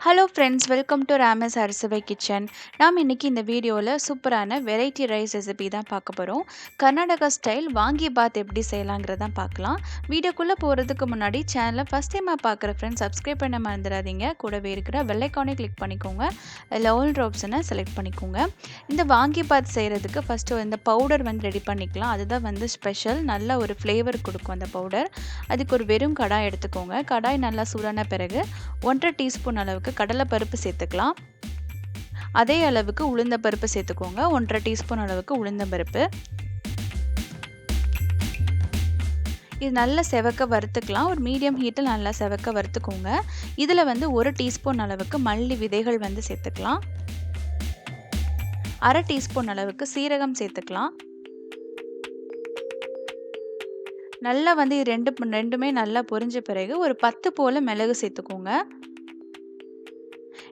Hello friends, welcome to ராமஸ் அரசவை kitchen. நாம் இன்றைக்கி இந்த வீடியோவில் சூப்பரான வெரைட்டி ரைஸ் ரெசிபி தான் பார்க்க போகிறோம். கர்நாடகா ஸ்டைல் வாங்கி பாத் எப்படி செய்யலாங்கிறதான் பார்க்கலாம். வீடியோக்குள்ளே போகிறதுக்கு முன்னாடி சேனலை ஃபஸ்ட் டைமாக பார்க்குற ஃப்ரெண்ட்ஸ் சப்ஸ்கிரைப் பண்ண மறந்துடாதீங்க. கூடவே இருக்கிற பெல் ஐக்கானை கிளிக் பண்ணிக்கோங்க. அதில் ஆல் ஆப்ஷனை செலக்ட் பண்ணிக்கோங்க. இந்த வாங்கி பாத் செய்கிறதுக்கு ஃபஸ்ட்டு இந்த பவுடர் ரெடி பண்ணிக்கலாம். அதுதான் ஸ்பெஷல். நல்ல ஒரு ஃப்ளேவர் கொடுக்கும் அந்த பவுடர். அதுக்கு ஒரு வெறும் கடாய் எடுத்துக்கோங்க. கடாய் நல்லா சூடான பிறகு 1.5 டீஸ்பூன் அளவுக்கு கடலை பருப்பு சேர்த்துக்கலாம். அதே அளவுக்கு உளுந்த பருப்பு சேர்த்துக்கோங்க. 1.5 டீஸ்பூன் அளவுக்கு உளுந்தம் பருப்பு. இது நல்லா செவக்க வறுத்துக்கலாம். ஒரு மீடியம் ஹீட்டில் நல்லா செவக்க வறுத்துக்கோங்க. இதில் 1 டீஸ்பூன் அளவுக்கு மல்லி விதைகள் சேர்த்துக்கலாம். 1/2 டீஸ்பூன் அளவுக்கு சீரகம் சேர்த்துக்கலாம். நல்லா ரெண்டுமே நல்லா பொரிஞ்ச பிறகு ஒரு 10 போல் மிளகு சேர்த்துக்கோங்க.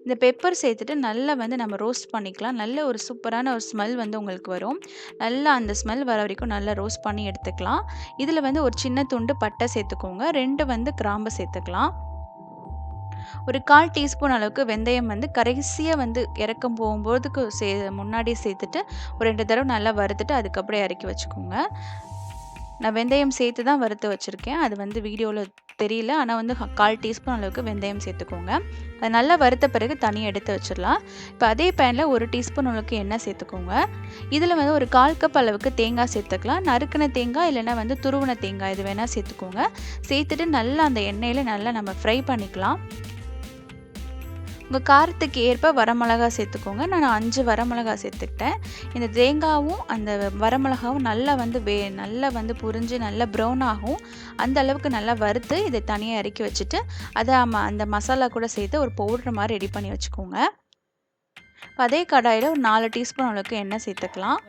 இந்த பெப்பர் சேர்த்துட்டு நல்லா நம்ம ரோஸ்ட் பண்ணிக்கலாம். நல்ல ஒரு சூப்பரான ஒரு ஸ்மெல் உங்களுக்கு வரும். நல்லா அந்த ஸ்மெல் வர வரைக்கும் நல்லா ரோஸ்ட் பண்ணி எடுத்துக்கலாம். இதில் ஒரு சின்ன துண்டு பட்டை சேர்த்துக்கோங்க. 2 கிராம்பு சேர்த்துக்கலாம். ஒரு 1/4 டீஸ்பூன் அளவுக்கு வெந்தயம் கடைசியாக இறக்கம் போகும்போதுக்கு முன்னாடி சேர்த்துட்டு ஒரு 2 தடவை நல்லா வறுத்துட்டு அதுக்கப்புறம் இறக்கி வச்சுக்கோங்க. நான் வெந்தயம் சேர்த்து தான் வறுத்து வச்சுருக்கேன். அது வீடியோவில் தெரியல. ஆனால் 1/4 டீஸ்பூன் அளவுக்கு வெந்தயம் சேர்த்துக்கோங்க. அது நல்லா வறுத்த பிறகு தனியாக எடுத்து வச்சிடலாம். இப்போ அதே பேனில் 1 டீஸ்பூன் அளவுக்கு எண்ணெய் சேர்த்துக்கோங்க. இதில் ஒரு 1/4 கப் அளவுக்கு தேங்காய் சேர்த்துக்கலாம். நறுக்கின தேங்காய் இல்லைன்னா துருவின தேங்காய் இது வேணால் சேர்த்துக்கோங்க. சேர்த்துட்டு நல்லா அந்த எண்ணெயில் நல்லா நம்ம ஃப்ரை பண்ணிக்கலாம். உங்கள் காரத்துக்கு ஏற்ப வரமிளகா சேர்த்துக்கோங்க. நான் 5 வரமிளகா சேர்த்துக்கிட்டேன். இந்த தேங்காயும் அந்த வரமிளகாவும் நல்லா நல்லா புரிஞ்சு நல்லா ப்ரௌன் ஆகும். அந்த அளவுக்கு நல்லா வறுத்து இதை தனியாக இறக்கி வச்சுட்டு அதை அந்த மசாலா கூட சேர்த்து ஒரு பவுடர் மாதிரி ரெடி பண்ணி வச்சுக்கோங்க. அதே கடாயில் ஒரு 4 டீஸ்பூன் அளவுக்கு எண்ணெய் சேர்த்துக்கலாம்.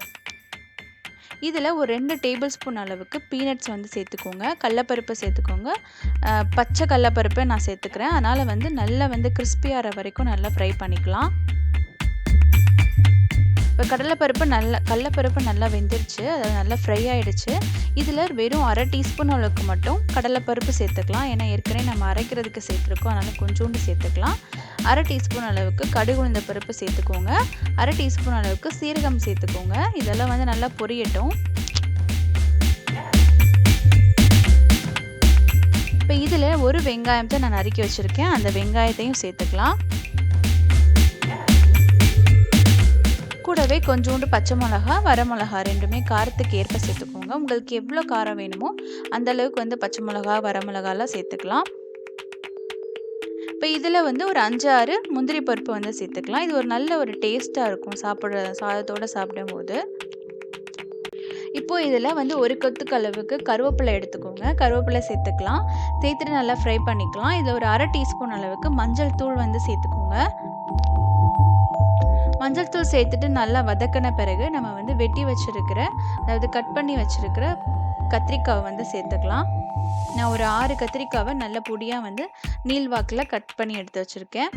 இதில் ஒரு 2 டேபிள் ஸ்பூன் அளவுக்கு பீனட்ஸ் சேர்த்துக்கோங்க. கடலைப்பருப்பு சேர்த்துக்கோங்க. பச்சை கடலைப்பருப்பை நான் சேர்த்துக்கிறேன். அதனால் நல்லா கிறிஸ்பியாகிற வரைக்கும் நல்லா ஃப்ரை பண்ணிக்கலாம். இப்போ கடலைப்பருப்பு நல்லா வெந்துருச்சு. அது நல்லா ஃப்ரை ஆகிடுச்சு. இதில் வெறும் 1/2 டீஸ்பூன் அளவுக்கு மட்டும் கடலைப்பருப்பு சேர்த்துக்கலாம். ஏன்னா ஏற்கனவே நம்ம அரைக்கிறதுக்கு சேர்த்துருக்கோம். அதனால் கொஞ்சோண்டு சேர்த்துக்கலாம். 1/2 டீஸ்பூன் அளவுக்கு கடுகு உளுந்த பருப்பு சேர்த்துக்கோங்க. 1/2 டீஸ்பூன் அளவுக்கு சீரகம் சேர்த்துக்கோங்க. இதெல்லாம் நல்லா பொரியட்டும். இப்போ இதில் ஒரு வெங்காயத்தை நான் நறுக்கி வச்சுருக்கேன். அந்த வெங்காயத்தையும் சேர்த்துக்கலாம். கூடவே கொஞ்சோண்டு பச்சை மிளகா, வரமிளகா 2மே காரத்துக்கு ஏற்ப சேர்த்துக்கோங்க. உங்களுக்கு எவ்வளோ காரம் வேணுமோ அந்த அளவுக்கு பச்சை மிளகா, வரமிளகாலாம் சேர்த்துக்கலாம். இப்போ இதில் ஒரு 5-6 முந்திரி பருப்பு சேர்த்துக்கலாம். இது ஒரு நல்ல ஒரு டேஸ்ட்டாக இருக்கும் சாதத்தோடு சாப்பிடும்போது. இப்போது இதில் ஒரு கொத்துக்கு அளவுக்கு கருவேப்பிலை எடுத்துக்கோங்க. கருவேப்பிலை சேர்த்துக்கலாம். சேர்த்துட்டு நல்லா ஃப்ரை பண்ணிக்கலாம். இதில் ஒரு 1/2 டீஸ்பூன் அளவுக்கு மஞ்சள் தூள் சேர்த்துக்கோங்க. மஞ்சள் தூள் சேர்த்துட்டு நல்லா வதக்கின பிறகு நம்ம வெட்டி வச்சுருக்கிற அதாவது கட் பண்ணி வச்சுருக்கிற கத்திரிக்காவை சேர்த்துக்கலாம். நான் ஒரு 6 கத்திரிக்காவை நல்ல பொடியாக நீள்வாக்கில் கட் பண்ணி எடுத்து வச்சுருக்கேன்.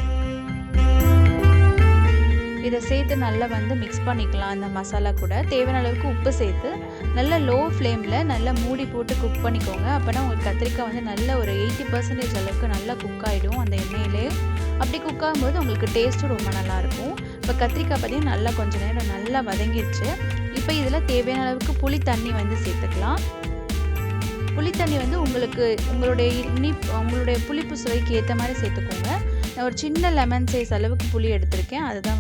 இதை சேர்த்து நல்லா மிக்ஸ் பண்ணிக்கலாம். அந்த மசாலா கூட தேவையான அளவுக்கு உப்பு சேர்த்து நல்லா லோ ஃப்ளேமில் நல்லா மூடி போட்டு குக் பண்ணிக்கோங்க. அப்போனா உங்களுக்கு கத்திரிக்காய் நல்ல ஒரு 80% அளவுக்கு நல்லா குக் ஆகிடும் அந்த எண்ணெயிலே. அப்படி குக் ஆகும்போது உங்களுக்கு டேஸ்ட்டும் ரொம்ப நல்லாயிருக்கும். இப்போ கத்திரிக்காய் பார்த்தீங்கன்னா நல்லா கொஞ்சம் நேரம் நல்லா வதங்கிடுச்சு. இப்போ இதில் தேவையான அளவுக்கு புளி தண்ணி சேர்த்துக்கலாம். புளி தண்ணி உங்களுடைய புளிப்பு சுவைக்கு ஏற்ற மாதிரி சேர்த்துக்கோங்க. நான் ஒரு சின்ன லெமன் சைஸ் அளவுக்கு புளி எடுத்திருக்கேன். அதுதான்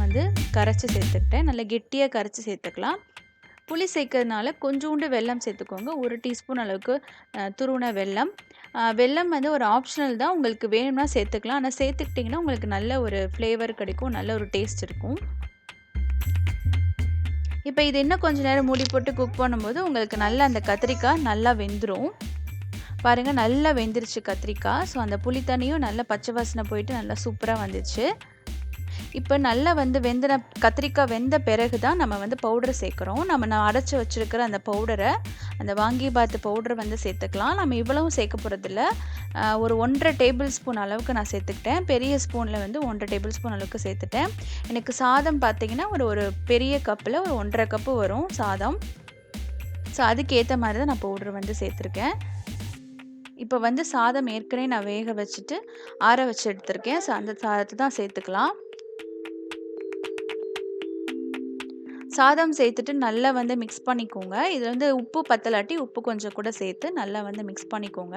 கரைச்சி சேர்த்துக்கிட்டேன். நல்லா கெட்டியாக கரைச்சி சேர்த்துக்கலாம். புளி சேர்க்கறதுனால கொஞ்சோண்டு வெல்லம் சேர்த்துக்கோங்க. 1 டீஸ்பூன் அளவுக்கு துருவின வெல்லம். வெல்லம் ஒரு ஆப்ஷனல் தான். உங்களுக்கு வேணும்னா சேர்த்துக்கலாம். ஆனால் சேர்த்துக்கிட்டிங்கன்னா உங்களுக்கு நல்ல ஒரு ஃப்ளேவர் கிடைக்கும். நல்ல ஒரு டேஸ்ட் இருக்கும். இப்போ இது இன்னும் கொஞ்சம் நேரம் மூடி போட்டு குக் பண்ணும்போது உங்களுக்கு நல்லா அந்த கத்திரிக்காய் நல்லா வெந்துடும். பாருங்கள், நல்லா வெந்துருச்சு கத்திரிக்காய். ஸோ அந்த புளி தண்ணியும் நல்லா பச்சை வாசனை போயிட்டு நல்லா சூப்பராக வந்துச்சு. இப்போ நல்லா கத்திரிக்காய் வெந்த பிறகு தான் நம்ம பவுடர் சேர்க்குறோம். நான் அரைச்சி வச்சுருக்கிற அந்த பவுடரை, அந்த வாங்கி பாத் பவுடரை சேர்த்துக்கலாம். நம்ம இவ்வளவும் சேர்க்க போகிறதில்ல. ஒரு 1.5 டேபிள் ஸ்பூன் அளவுக்கு நான் சேர்த்துக்கிட்டேன். பெரிய ஸ்பூனில் 1.5 டேபிள் ஸ்பூன் அளவுக்கு சேர்த்துட்டேன். எனக்கு சாதம் பார்த்திங்கன்னா ஒரு பெரிய கப்பில் ஒரு 1.5 கப்பு வரும் சாதம். ஸோ அதுக்கேற்ற மாதிரி தான் நான் பவுடர் சேர்த்துருக்கேன். இப்போ வந்து சாதம் ஏற்கனவே நான் வேக வச்சுட்டு ஆற வச்சு எடுத்திருக்கேன். அந்த சாதத்தை தான் சேர்த்துக்கலாம். சாதம் சேர்த்துட்டு நல்லா வந்து மிக்ஸ் பண்ணிக்கோங்க. இதில் வந்து உப்பு பத்தலாட்டி உப்பு கொஞ்சம் கூட சேர்த்து நல்லா வந்து மிக்ஸ் பண்ணிக்கோங்க.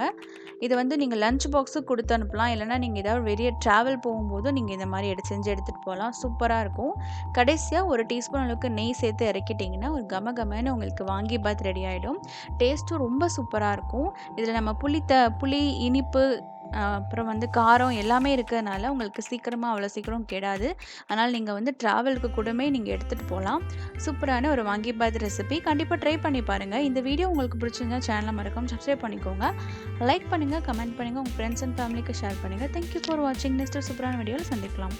இது வந்து நீங்கள் லஞ்ச் பாக்ஸுக்கு கொடுத்து அனுப்பலாம். இல்லைனா நீங்கள் ஏதாவது வெளியே ட்ராவல் போகும்போது நீங்கள் இந்த மாதிரி செஞ்சு எடுத்துகிட்டு போகலாம். சூப்பராக இருக்கும். கடைசியாக ஒரு டீஸ்பூன் அளவுக்கு நெய் சேர்த்து இறக்கிட்டிங்கன்னா ஒரு கமகமன்னு உங்களுக்கு வாங்கி பாத் ரெடி ஆகிடும். டேஸ்ட்டும் ரொம்ப சூப்பராக இருக்கும். இதில் நம்ம புளி, இனிப்பு அப்புறம் வந்து காரம் எல்லாமே இருக்கிறதுனால உங்களுக்கு சீக்கிரமாக அவ்வளோ சீக்கிரம் கெடாது. அதனால் நீங்கள் வந்து ட்ராவலுக்கு கூடமே நீங்கள் எடுத்துகிட்டு போகலாம். சூப்பரான ஒரு வாங்கிபாத் ரெசிபி கண்டிப்பாக ட்ரை பண்ணி பாருங்கள். இந்த வீடியோ உங்களுக்கு பிடிச்சிருந்தா சேனலை மறக்காம சப்ஸ்கிரைப் பண்ணிக்கோங்க. லைக் பண்ணுங்கள், கமெண்ட் பண்ணுங்கள், உங்கள் ஃப்ரெண்ட்ஸ் அண்ட் ஃபேமிலிக்கு ஷேர் பண்ணுங்கள். தேங்க்யூ ஃபார் வாட்சிங். நெக்ஸ்ட் சூப்பரான வீடியோவில் சந்திக்கலாம்.